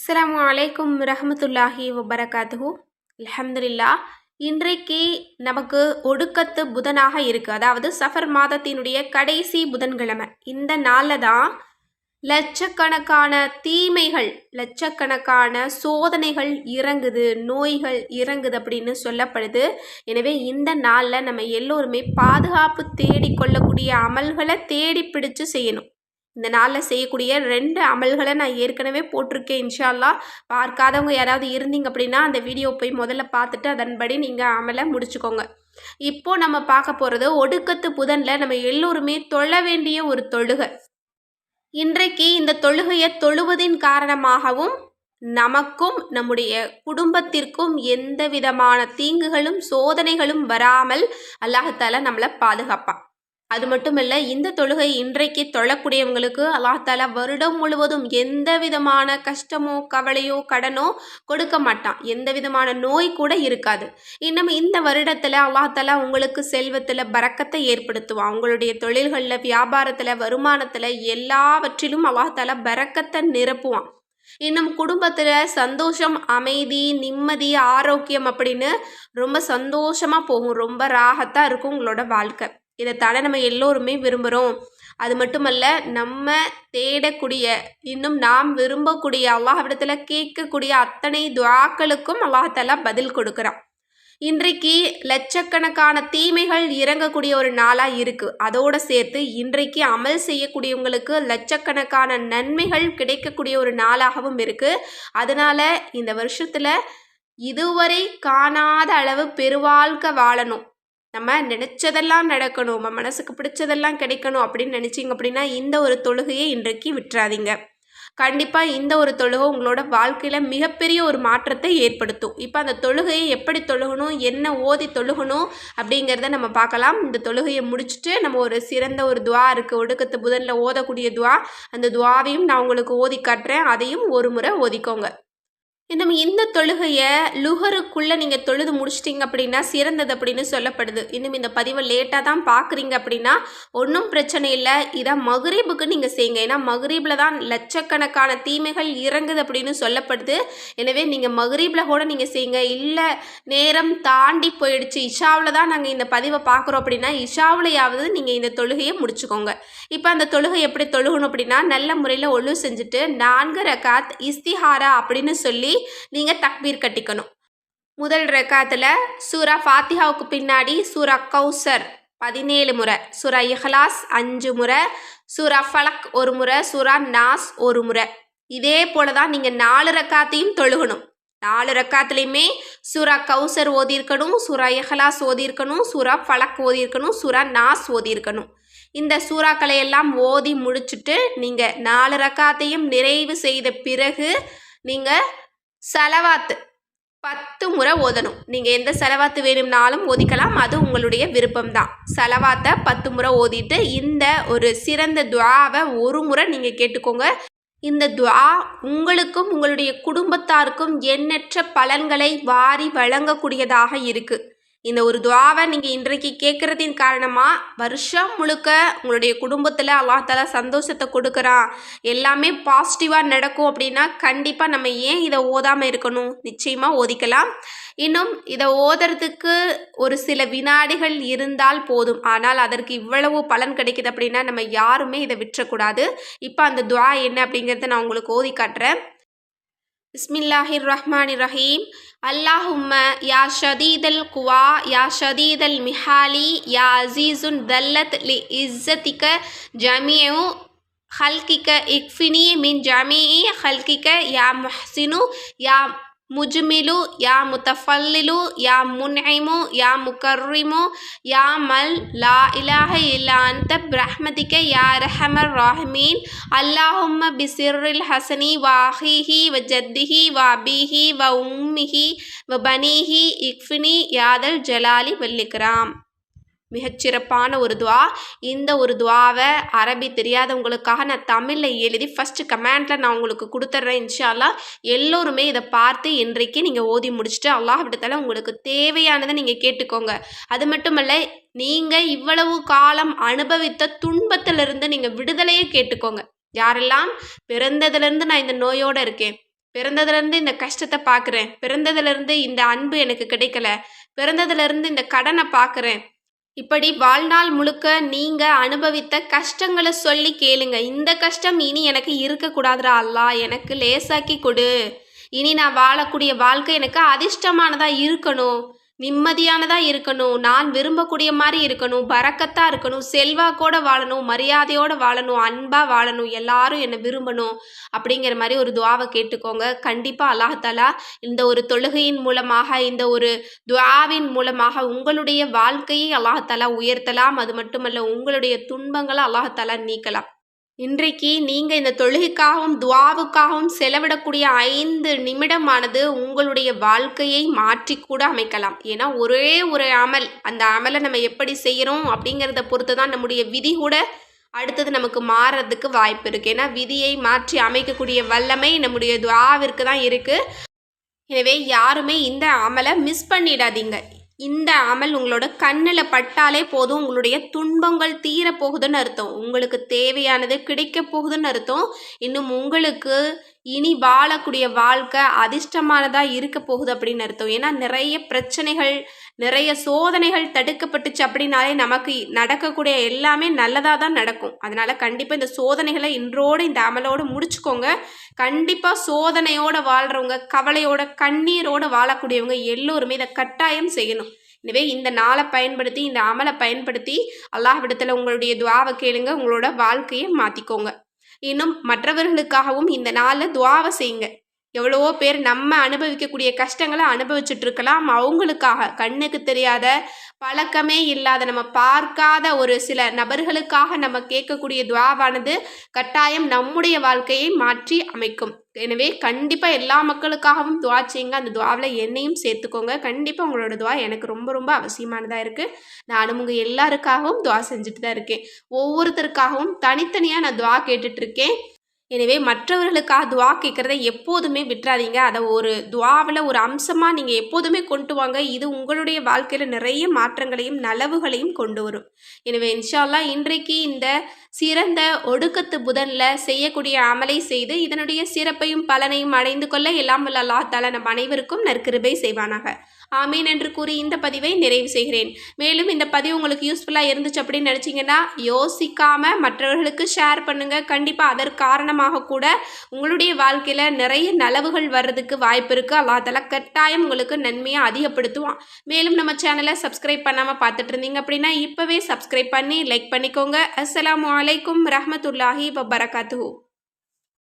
அஸ்ஸலாமு அலைக்கும் ரஹமத்துல்லாஹி வபரகாத்துஹு. அல்ஹம்துலில்லாஹ். இன்றைக்கு நமக்கு ஒடுக்கத்து புதனாக இருக்குது. அதாவது சஃபர் மாதத்தினுடைய கடைசி புதன்கிழமை. இந்த நாளில் தான் லட்சக்கணக்கான தீமைகள், லட்சக்கணக்கான சோதனைகள் இறங்குது, நோய்கள் இறங்குது அப்படின்னு சொல்லப்படுது. எனவே இந்த நாளில் நம்ம எல்லோருமே பாதுகாப்பு தேடிக்கொள்ளக்கூடிய அமல்களை தேடி பிடிச்சு செய்யணும். இந்த நாளில் செய்யக்கூடிய 2 அமல்களை நான் ஏற்கனவே போட்டிருக்கேன். இன்ஷா அல்லாஹ் பார்க்காதவங்க யாராவது இருந்தீங்க அப்படின்னா அந்த வீடியோ போய் முதல்ல பார்த்துட்டு அதன்படி நீங்கள் அமலை முடிச்சுக்கோங்க. இப்போ நம்ம பார்க்க போகிறது ஒடுக்கத்து புதனில் நம்ம எல்லோருமே தொழ வேண்டிய ஒரு தொழுகை. இன்றைக்கு இந்த தொழுகையை தொழுவதின் காரணமாகவும் நமக்கும் நம்முடைய குடும்பத்திற்கும் எந்த விதமான தீங்குகளும் சோதனைகளும் வராமல் அல்லாஹாலா நம்மளை பாதுகாப்பான். அது மட்டும் இல்லை, இந்த தொழுகை இன்றைக்கு தொழக்கூடியவங்களுக்கு அல்லாஹாலா வருடம் முழுவதும் எந்த விதமான கஷ்டமோ கவலையோ கடனோ கொடுக்க மாட்டான். எந்த விதமான நோய் கூட இருக்காது. இன்னும் இந்த வருடத்தில் அல்லாஹாலா உங்களுக்கு செல்வத்தில் பரக்கத்தை ஏற்படுத்துவான். உங்களுடைய தொழில்களில், வியாபாரத்தில், வருமானத்தில் எல்லாவற்றிலும் அல்லாஹாலா பரக்கத்தை நிரப்புவான். இன்னும் குடும்பத்தில் சந்தோஷம், அமைதி, நிம்மதி, ஆரோக்கியம் அப்படின்னு ரொம்ப சந்தோஷமாக போகும். ரொம்ப ராகத்தாக இருக்கும் உங்களோட வாழ்க்கை. இதைத்தானே நம்ம எல்லோருமே விரும்புகிறோம். அது மட்டுமல்ல, நம்ம தேடக்கூடிய, இன்னும் நாம் விரும்பக்கூடிய, அல்லாஹ்விடத்தில் கேட்கக்கூடிய அத்தனை துஆக்களுக்கும் அல்லாஹ்தஆலா பதில் கொடுக்குறான். இன்றைக்கு லட்சக்கணக்கான தீமைகள் இறங்கக்கூடிய ஒரு நாளாக இருக்குது. அதோடு சேர்த்து இன்றைக்கு அமல் செய்யக்கூடியவங்களுக்கு லட்சக்கணக்கான நன்மைகள் கிடைக்கக்கூடிய ஒரு நாளாகவும் இருக்குது. அதனால் இந்த வருஷத்தில் இதுவரை காணாத அளவு பெருவாழ்க்கை வாழணும், நம்ம நினச்சதெல்லாம் நடக்கணும், நம்ம மனசுக்கு பிடிச்சதெல்லாம் கிடைக்கணும் அப்படின்னு நினச்சிங்க அப்படின்னா இந்த ஒரு தொழுகையை இன்றைக்கு விட்டுறாதீங்க. கண்டிப்பாக இந்த ஒரு தொழுகை உங்களோட வாழ்க்கையில் மிகப்பெரிய ஒரு மாற்றத்தை ஏற்படுத்தும். இப்போ அந்த தொழுகையை எப்படி தொழுகணும், என்ன ஓதி தொழுகணும் அப்படிங்கிறத நம்ம பார்க்கலாம். இந்த தொழுகையை முடிச்சுட்டு நம்ம ஒரு சிறந்த ஒரு துவா இருக்குது, ஒடுக்கத்து புதனில் ஓதக்கூடிய துவா. அந்த துவாவையும் நான் உங்களுக்கு ஓதி காட்டுறேன், அதையும் ஒரு முறை ஓதிக்கோங்க. இன்னும் இந்த தொழுகையை லுஹருக்குள்ளே நீங்கள் தொழுது முடிச்சிட்டிங்க அப்படின்னா சிறந்தது அப்படின்னு சொல்லப்படுது. இன்னும் இந்த பதிவை லேட்டாக தான் பார்க்குறீங்க அப்படின்னா ஒன்றும் பிரச்சனை இல்லை, இதை மக்ரிபுக்கு நீங்கள் செய்யுங்க. ஏன்னா மக்ரிபில் தான் லட்சக்கணக்கான தீமைகள் இறங்குது அப்படின்னு சொல்லப்படுது. எனவே நீங்கள் மக்ரிபில் கூட நீங்கள் செய்யுங்க. இல்லை நேரம் தாண்டி போயிடுச்சு, இஷாவில் தான் நாங்கள் இந்த பதிவை பார்க்குறோம் அப்படின்னா இஷாவிலையாவது நீங்கள் இந்த தொழுகையை முடிச்சுக்கோங்க. இப்போ அந்த தொழுகை எப்படி தொழுகணும் அப்படின்னா, நல்ல முறையில் ஒழு செஞ்சுட்டு 4 ரகாத் இஸ்திஹாரா அப்படின்னு சொல்லி நீங்கள் தக்பீர் கட்டிக்கணும். முதல் ரக்காத்தில் சூரா ஃபாத்திஹாவுக்கு பின்னாடி சூரா கௌசர் 17 முறை, சூரா இஹ்லாஸ் 5 முறை, சூரா ஃபலக் 1 முறை, சூரா நாஸ் 1 முறை. இதே போல தான் நீங்கள் 4 ரக்காத்தையும் தொழுகணும். 4 ரக்காத்துலேயுமே சூரா கௌசர் ஓதியிருக்கணும், சூரா இஹ்லாஸ் ஓதியிருக்கணும், சூரா ஃபலக் ஓதியிருக்கணும், சூரா நாஸ் ஓதியிருக்கணும். இந்த சூறாக்களை எல்லாம் ஓதி முடிச்சுட்டு நீங்கள் 4 ரக்காத்தையும் நிறைவு செய்த பிறகு நீங்கள் சலவாத்து 10 முறை ஓதணும். நீங்கள் எந்த சலவாத்து வேணும்னாலும் ஓதிக்கலாம், அது உங்களுடைய விருப்பம்தான். சலவாத்தை 10 முறை ஓதிட்டு இந்த ஒரு சிறந்த துஆவை ஒரு முறை நீங்கள் கேட்டுக்கோங்க. இந்த துஆ உங்களுக்கும் உங்களுடைய குடும்பத்தாருக்கும் எண்ணற்ற பலன்களை வாரி வழங்கக்கூடியதாக இருக்குது. இந்த ஒரு துஆவை நீங்கள் இன்றைக்கு கேட்குறதின் காரணமாக வருஷம் முழுக்க உங்களுடைய குடும்பத்தில் அல்லாஹ்தஆலா சந்தோஷத்தை கொடுக்குறான், எல்லாமே பாசிட்டிவாக நடக்கும் அப்படின்னா கண்டிப்பாக நம்ம ஏன் இதை ஓதாமல் இருக்கணும்? நிச்சயமாக ஓதிக்கலாம். இன்னும் இதை ஓதுறதுக்கு ஒரு சில வினாடிகள் இருந்தால் போதும். ஆனால் அதற்கு இவ்வளவு பலன் கிடைக்குது அப்படின்னா நம்ம யாருமே இதை விட்டுறக்கூடாது. இப்போ அந்த துஆ என்ன அப்படிங்கிறத நான் உங்களுக்கு ஓதி காட்டுறேன். பிஸ்மில்லாஹிர் ரஹ்மானிர் ரஹீம். அல்லாஹும்ம யா ஷதீதல் குவா யா ஷதீதல் மிஹாலி யா அசீசுன் தல்லத் லி இஸ்ஸதிக ஜமீஉ ஹல்கிக இக்ஃபினி மின் ஜமீஇ ஹல்கிக யா முஹ்சினு யா முஜ்மிலு யா முத்தஃபல்லிலு யா முன்இமு யா முகர்ரிமு யா மல் லா இலாஹ இல்லா அன்த பிரஹ்மதிக யா ரஹமர் ராஹிமீன். அல்லாஹும்ம பிசிர்ரில் ஹசனி வ அஹீஹி வ ஜத்திஹி வ அபீஹி வ உம்மிஹி வ பனீஹி இக்ஃபினி யாதல் ஜலாலி வல் இக்ராம். மிகச்சிறப்பான ஒரு துஆ. இந்த ஒரு துஆவை அரபி தெரியாதவங்களுக்காக நான் தமிழில் எழுதி ஃபஸ்ட்டு கமெண்டில் நான் உங்களுக்கு கொடுத்துட்றேன். இன்ஷா அல்லாஹ் எல்லோருமே இதை பார்த்து இன்றைக்கு நீங்கள் ஓதி முடிச்சுட்டு அல்லாஹ்விடத்தால உங்களுக்கு தேவையானதை நீங்கள் கேட்டுக்கோங்க. அது மட்டுமல்ல, நீங்கள் இவ்வளவு காலம் அனுபவித்த துன்பத்திலிருந்து நீங்கள் விடுதலையை கேட்டுக்கோங்க. யாரெல்லாம் பிறந்ததுலேருந்து நான் இந்த நோயோடு இருக்கேன், பிறந்ததுலேருந்து இந்த கஷ்டத்தை பார்க்குறேன், பிறந்ததுலேருந்து இந்த அன்பு எனக்கு கிடைக்கல, பிறந்ததுலேருந்து இந்த கடனை பார்க்குறேன். இப்படி வாழ்நாள் முழுக்க நீங்க அனுபவித்த கஷ்டங்களை சொல்லி கேளுங்க. இந்த கஷ்டம் இனி எனக்கு இருக்கக்கூடாதுடா அல்லாஹ், எனக்கு லேசாக்கி கொடு. இனி நான் வாழக்கூடிய வாழ்க்கை எனக்கு அதிர்ஷ்டமானதா இருக்கணும், நிம்மதியானதா இருக்கணும், நான் விரும்பக்கூடிய மாதிரி இருக்கணும், பரக்கத்தா இருக்கணும், செல்வாக்கோட வாழணும், மரியாதையோட வாழணும், அன்பா வாழணும், எல்லாரும் என்னை விரும்பணும் அப்படிங்கிற மாதிரி ஒரு துஆவை கேட்டுக்கோங்க. கண்டிப்பா அல்லாஹ் தஆலா இந்த ஒரு தொழுகையின் மூலமாக, இந்த ஒரு துஆவின் மூலமாக உங்களுடைய வாழ்க்கையை அல்லாஹ் தஆலா உயர்த்தலாம். அது மட்டுமல்ல, உங்களுடைய துன்பங்களை அல்லாஹ் தஆலா நீக்கலாம். இன்றைக்கு நீங்கள் இந்த தொழுகைக்காகவும் துஆவுக்காகவும் செலவிடக்கூடிய 5 நிமிடமானது உங்களுடைய வாழ்க்கையை மாற்றி கூட அமைக்கலாம். ஏன்னா ஒரே ஒரு அமல், அந்த அமலை நம்ம எப்படி செய்கிறோம் அப்படிங்கிறத பொறுத்து தான் நம்முடைய விதி கூட அடுத்தது நமக்கு மாறுறதுக்கு வாய்ப்பு இருக்குது. ஏன்னா விதியை மாற்றி அமைக்கக்கூடிய வல்லமை நம்முடைய துஆவிற்கு தான் இருக்குது. எனவே யாருமே இந்த அமலை மிஸ் பண்ணிடாதீங்க. இந்த அமல் உங்களோட கண்ணில் பட்டாலே போதும், உங்களுடைய துன்பங்கள் தீரப்போகுதுன்னு அர்த்தம், உங்களுக்கு தேவையானது கிடைக்க போகுதுன்னு அர்த்தம். இன்னும் உங்களுக்கு இனி வாழக்கூடிய வாழ்க்கை அதிர்ஷ்டமானதாக இருக்க போகுது அப்படின்னு அர்த்தம். ஏன்னா நிறைய பிரச்சனைகள், நிறைய சோதனைகள் தடுக்கப்பட்டுச்சு அப்படின்னாலே நமக்கு நடக்கக்கூடிய எல்லாமே நல்லதாக தான் நடக்கும். அதனால் கண்டிப்பாக இந்த சோதனைகளை இன்றோடு இந்த அமலோடு முடிச்சுக்கோங்க. கண்டிப்பாக சோதனையோடு வாழ்கிறவங்க, கவலையோட கண்ணீரோடு வாழக்கூடியவங்க எல்லோருமே இதை கட்டாயம் செய்யணும். எனவே இந்த நாளை பயன்படுத்தி, இந்த அமலை பயன்படுத்தி அல்லாஹ்விடத்தில் உங்களுடைய துஆவை கேளுங்க, உங்களோட வாழ்க்கையை மாற்றிக்கோங்க. இன்னும் மற்றவர்களுக்காகவும் இந்த நாளில் துஆவை செய்யுங்க. எவ்வளவோ பேர் நம்ம அனுபவிக்கக்கூடிய கஷ்டங்களை அனுபவிச்சுட்டு இருக்கலாம். அவங்களுக்காக, கண்ணுக்கு தெரியாத, பழக்கமே இல்லாத, நம்ம பார்க்காத ஒரு சில நபர்களுக்காக நம்ம கேட்கக்கூடிய துஆவானது கட்டாயம் நம்முடைய வாழ்க்கையை மாற்றி அமைக்கும். எனவே கண்டிப்பாக எல்லா மக்களுக்காகவும் துஆ செய்யுங்க. அந்த துஆவில் என்னையும் சேர்த்துக்கோங்க. கண்டிப்பாக உங்களோட துஆ எனக்கு ரொம்ப ரொம்ப அவசியமானதாக இருக்குது. நானும் உங்கள் எல்லாருக்காகவும் துஆ செஞ்சுட்டு தான் இருக்கேன். ஒவ்வொருத்தருக்காகவும் தனித்தனியாக நான் துஆ கேட்டுட்ருக்கேன். எனவே மற்றவர்களுக்காக துஆ கேட்குறத எப்போதுமே விட்டுறாதீங்க. அதை ஒரு துஆவில் ஒரு அம்சமாக நீங்கள் எப்போதுமே கொண்டு வாங்க. இது உங்களுடைய வாழ்க்கையில் நிறைய மாற்றங்களையும் நலவுகளையும் கொண்டு வரும். எனவே இன்ஷா அல்லாஹ் இன்றைக்கு இந்த சிறந்த ஒடுக்கத்து புதனில் செய்யக்கூடிய அமலை செய்து இதனுடைய சிறப்பையும் பலனையும் அடைந்து கொள்ள எல்லாம் வல்ல அல்லாஹ் தஆலா நம் அனைவருக்கும் நற்கிருபை செய்வானாக. ஆமீன் என்று கூறி இந்த பதிவை நிறைவு செய்கிறேன். மேலும் இந்த பதிவு உங்களுக்கு யூஸ்ஃபுல்லாக இருந்துச்சு அப்படின்னு நினச்சிங்கன்னா யோசிக்காமல் மற்றவர்களுக்கு ஷேர் பண்ணுங்கள். கண்டிப்பாக அதற்கு காரணமாக கூட உங்களுடைய வாழ்க்கையில் நிறைய நலவுகள் வர்றதுக்கு வாய்ப்பு இருக்குது. அல்லாஹ் தஆலா கட்டாயம் உங்களுக்கு நன்மையை அதிகப்படுத்துவான். மேலும் நம்ம சேனலை சப்ஸ்கிரைப் பண்ணாமல் பார்த்துட்டு இருந்தீங்க அப்படின்னா இப்போவே சப்ஸ்கிரைப் பண்ணி லைக் பண்ணிக்கோங்க. அஸ்ஸலாமு அலைக்கும் ரஹ்மத்துல்லாஹி வபரகாத்துஹு.